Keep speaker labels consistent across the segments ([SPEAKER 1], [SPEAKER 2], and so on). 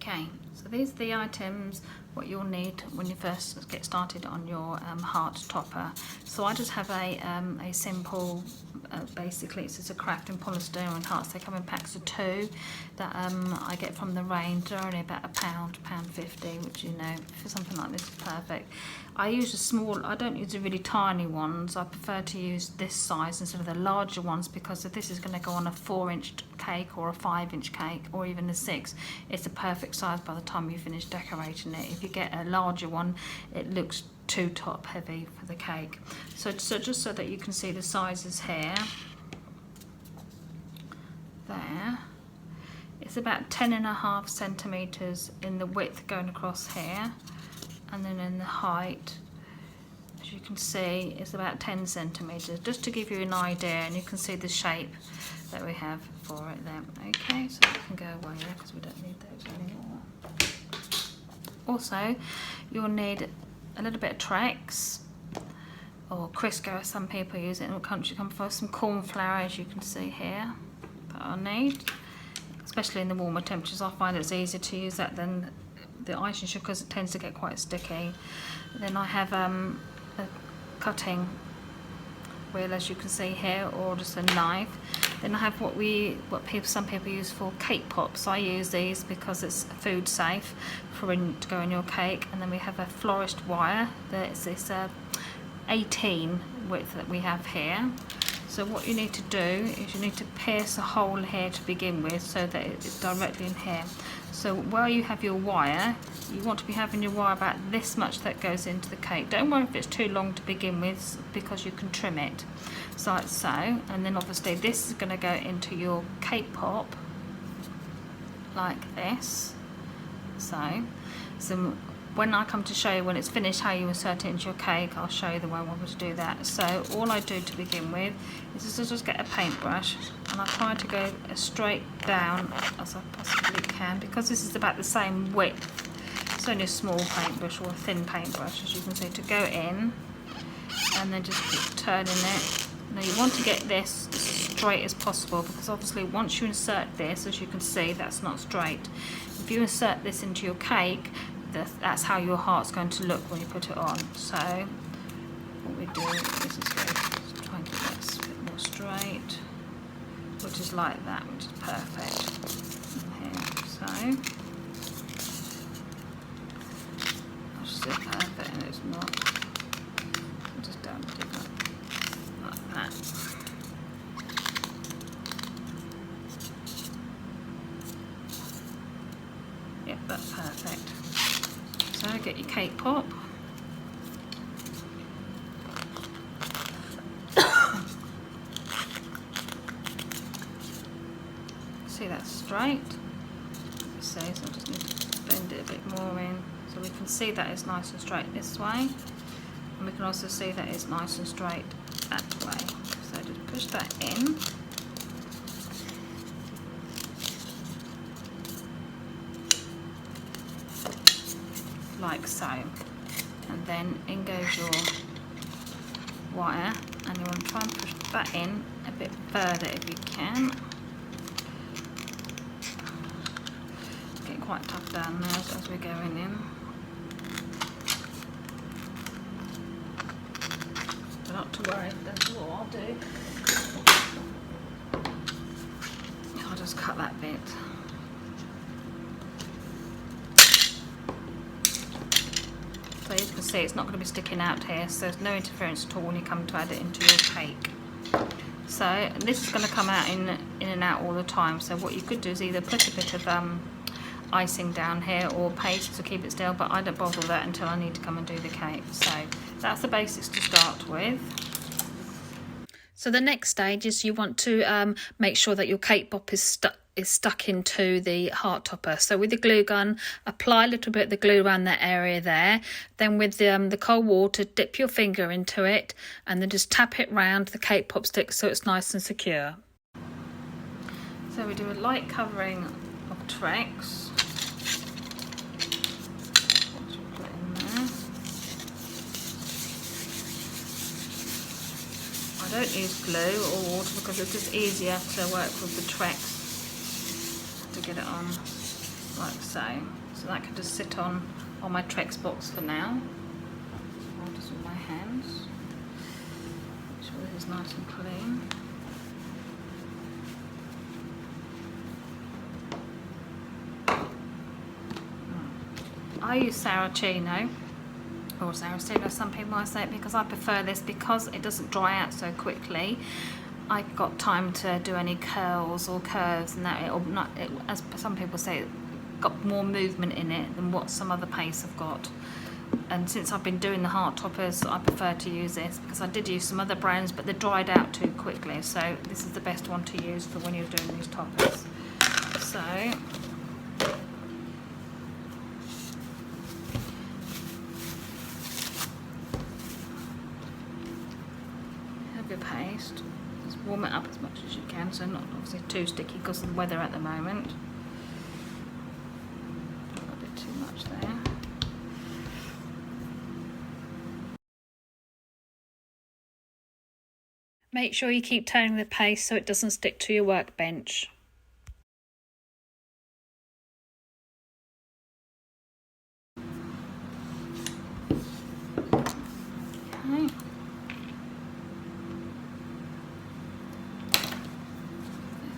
[SPEAKER 1] Okay, so these are the items what you'll need when you first get started on your heart topper. So I just have a simple, basically it's just a craft and polystyrene hearts. They come in packs of 2 that I get from the range. They're only about £1.50, which, you know, for something like this is perfect. I use a small, I don't use the really tiny ones. I prefer to use this size instead of the larger ones, because if this is going to go on a 4-inch cake or a 5-inch cake or even a 6, it's a perfect size by the time you finish decorating it. If you get a larger one, it looks too top heavy for the cake. So just so that you can see the sizes here, there, it's about 10.5 centimeters in the width going across here, and then in the height, as you can see, it's about 10 centimeters, just to give you an idea, and you can see the shape that we have for it there. Okay, so that can go away there because we don't need those anymore. Also, you'll need a little bit of Trex or Crisco, as some people use it in the country come from, some corn flour, as you can see here, that I need, especially in the warmer temperatures. I find it's easier to use that than the icing sugar because it tends to get quite sticky. Then I have a cutting wheel, as you can see here, or just a knife. Then I have some people use for cake pops. I use these because it's food safe to go in your cake. And then we have a florist wire. There's this 18 width that we have here. So what you need to do is you need to pierce a hole here to begin with, so that it's directly in here. So where you have your wire, you want to be having your wire about this much that goes into the cake. Don't worry if it's too long to begin with, because you can trim it, so like so. And then obviously this is going to go into your cake pop like this. So when I come to show you when it's finished how you insert it into your cake, I'll show you the way I want to do that. So all I do to begin with is just get a paintbrush, and I try to go as straight down as I possibly can, because this is about the same width. It's only a small paintbrush or a thin paintbrush, as you can see, to go in, and then just keep turning it. Now you want to get this as straight as possible, because obviously once you insert this, as you can see, that's not straight. If you insert this into your cake, that's how your heart's going to look when you put it on. So what we do is just try and get that a bit more straight, which is like that, which is perfect. Here, so I just say perfect, and it's not. I just don't do that like that. Yep, that's perfect. So get your cake pop. See, that's straight. So I just need to bend it a bit more in, so we can see that it's nice and straight this way, and we can also see that it's nice and straight that way. So just push that in. Like so, and then in goes your wire, and you want to try and push that in a bit further if you can. It's getting quite tough down there as we're going in, but not to worry, that's what I'll do. I'll just cut that bit. So you can see it's not going to be sticking out here, so there's no interference at all when you come to add it into your cake. So this is going to come out in and out all the time, so what you could do is either put a bit of icing down here or paste to keep it still, but I don't bother that until I need to come and do the cake. So that's the basics to start with. So the next stage is you want to make sure that your cake pop is stuck into the heart topper. So with the glue gun, apply a little bit of the glue around that area there. Then with the cold water, dip your finger into it, and then just tap it round the cake pop stick so it's nice and secure. So we do a light covering of Trex. I don't use glue or water because it's just easier to work with the Trex to get it on. like so. So that can just sit on my Trex box for now. I'll just with my hands. Make sure this is nice and clean. I use Saracino, or Saracino, some people might say it, because I prefer this because it doesn't dry out so quickly. I got time to do any curls or curves, and that as some people say, it got more movement in it than what some other pastes have got. And since I've been doing the heart toppers, I prefer to use this, because I did use some other brands but they dried out too quickly, so this is the best one to use for when you're doing these toppers. So have your paste, just warm it up as much as you can, so not obviously too sticky because of the weather at the moment. A bit too much there. Make sure you keep turning the paste so it doesn't stick to your workbench. Okay.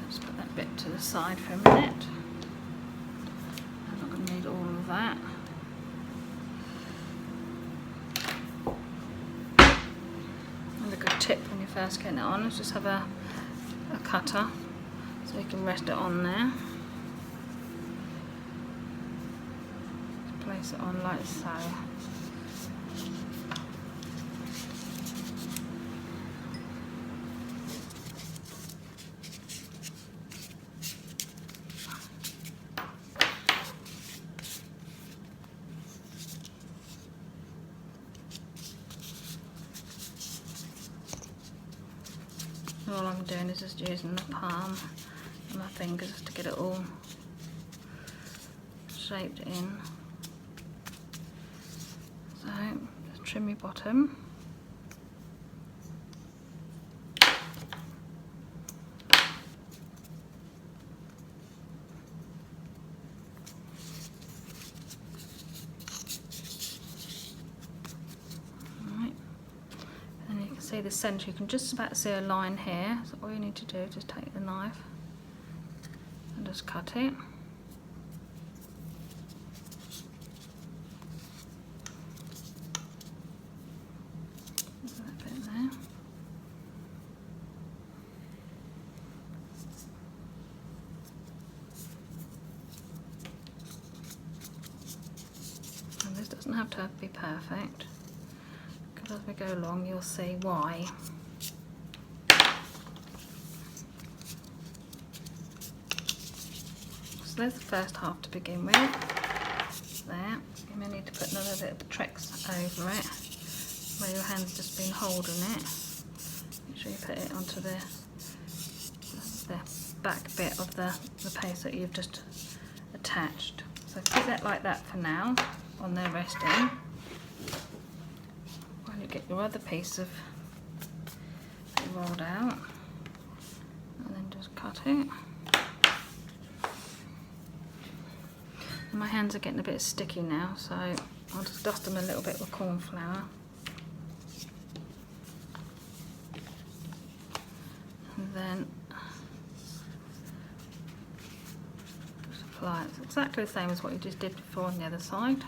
[SPEAKER 1] Let's put that bit to the side for a minute. I'm not going to need all of that. A good tip when you're first getting it on is just have a cutter so you can rest it on there. Just place it on like so. All I'm doing is just using the palm and my fingers to get it all shaped in. So just trim your bottom. See the centre, you can just about see a line here, so all you need to do is just take the knife and just cut it. There's that bit there. And this doesn't have to be perfect. As we go along, you'll see why. So there's the first half to begin with. There. You may need to put another bit of Trex over it, where your hand's just been holding it. Make sure you put it onto the back bit of the paste that you've just attached. So keep that like that for now, on there resting. Get your other piece of rolled out and then just cut it. And my hands are getting a bit sticky now, so I'll just dust them a little bit with corn flour. And then just apply it. It's exactly the same as what you just did before on the other side.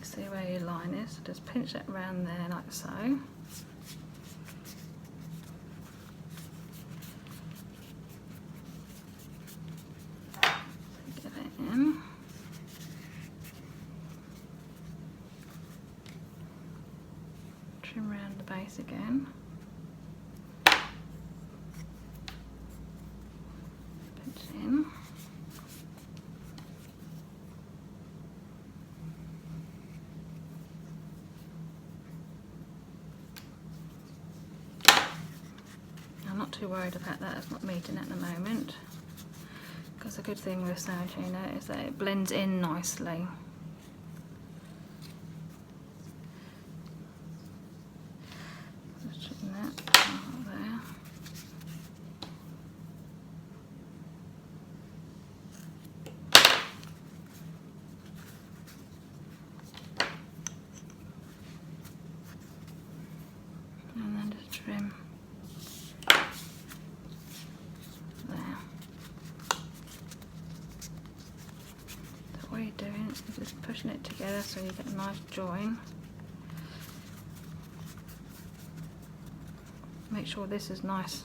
[SPEAKER 1] See where your line is, so just pinch it around there like so. Get it in. Trim around the base again. Pinch it in. Not too worried about that, it's not meeting at the moment, because the good thing with Saracino is that it blends in nicely. Just trim that out there. Just pushing it together so you get a nice join. Make sure this is nice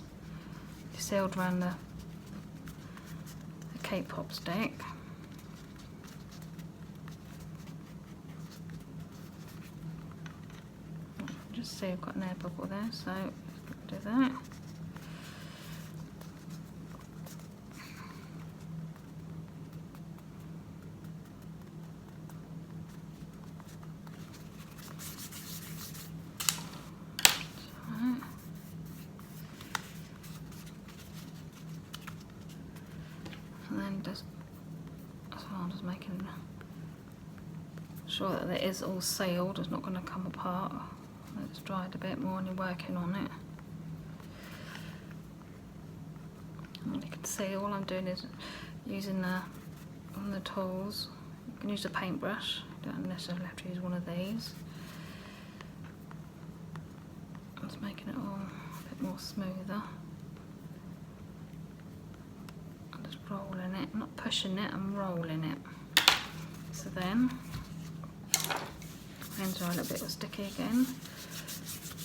[SPEAKER 1] sealed around the cake pop stick. Just see I've got an air bubble there, so do that. And then just making sure that it is all sealed, it's not going to come apart. It's dried a bit more and you're working on it. And you can see all I'm doing is using on the tools. You can use a paintbrush, you don't necessarily have to use one of these. Just making it all a bit more smoother. I'm just rolling it, I'm not pushing it, I'm rolling it. So then, hands are a little bit sticky again.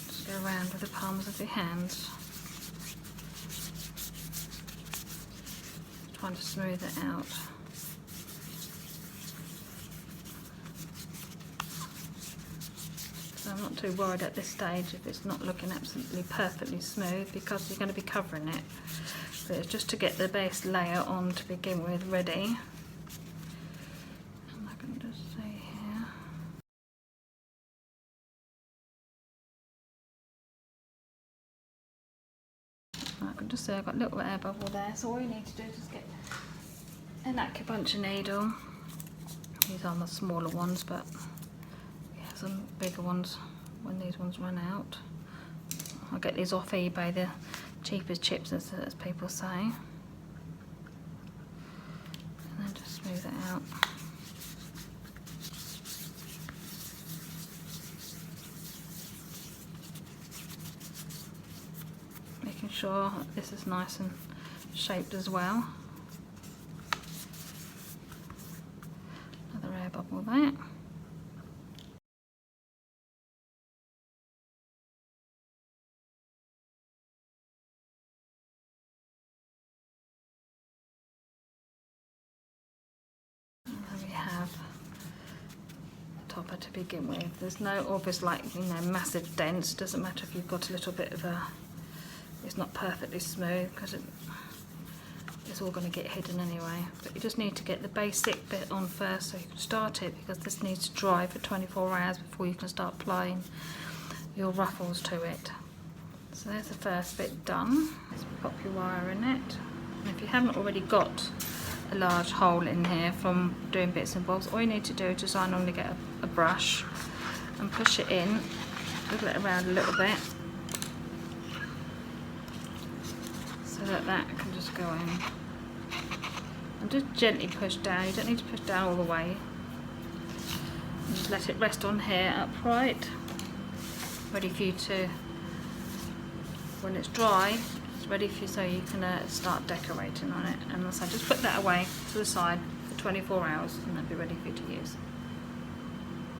[SPEAKER 1] Just go around with the palms of your hands. Trying to smooth it out. So I'm not too worried at this stage if it's not looking absolutely perfectly smooth, because you're going to be covering it. But it's just to get the base layer on to begin with ready. And I can just see here. I can just see I've got a little air bubble there, so all you need to do is just get an acupuncture needle. These are the smaller ones, but we have some bigger ones when these ones run out. I'll get these off eBay, the cheapest chips as people say. And then just smooth it out. Making sure this is nice and shaped as well. Another air bubble there. And there we have the topper to begin with. There's no obvious, like, you know, massive dents. Doesn't matter if you've got a little bit of a, it's not perfectly smooth, because it's all going to get hidden anyway. But you just need to get the basic bit on first so you can start it, because this needs to dry for 24 hours before you can start applying your ruffles to it. So there's the first bit done. Let's pop your wire in it. And if you haven't already got a large hole in here from doing bits and bobs, all you need to do is just, I normally get a brush and push it in, wiggle it around a little bit, so that can just go in. And just gently push down, you don't need to push down all the way. And just let it rest on here upright, ready for you to, when it's dry, it's ready for you, so you can start decorating on it. And so just put that away to the side for 24 hours and that'll be ready for you to use.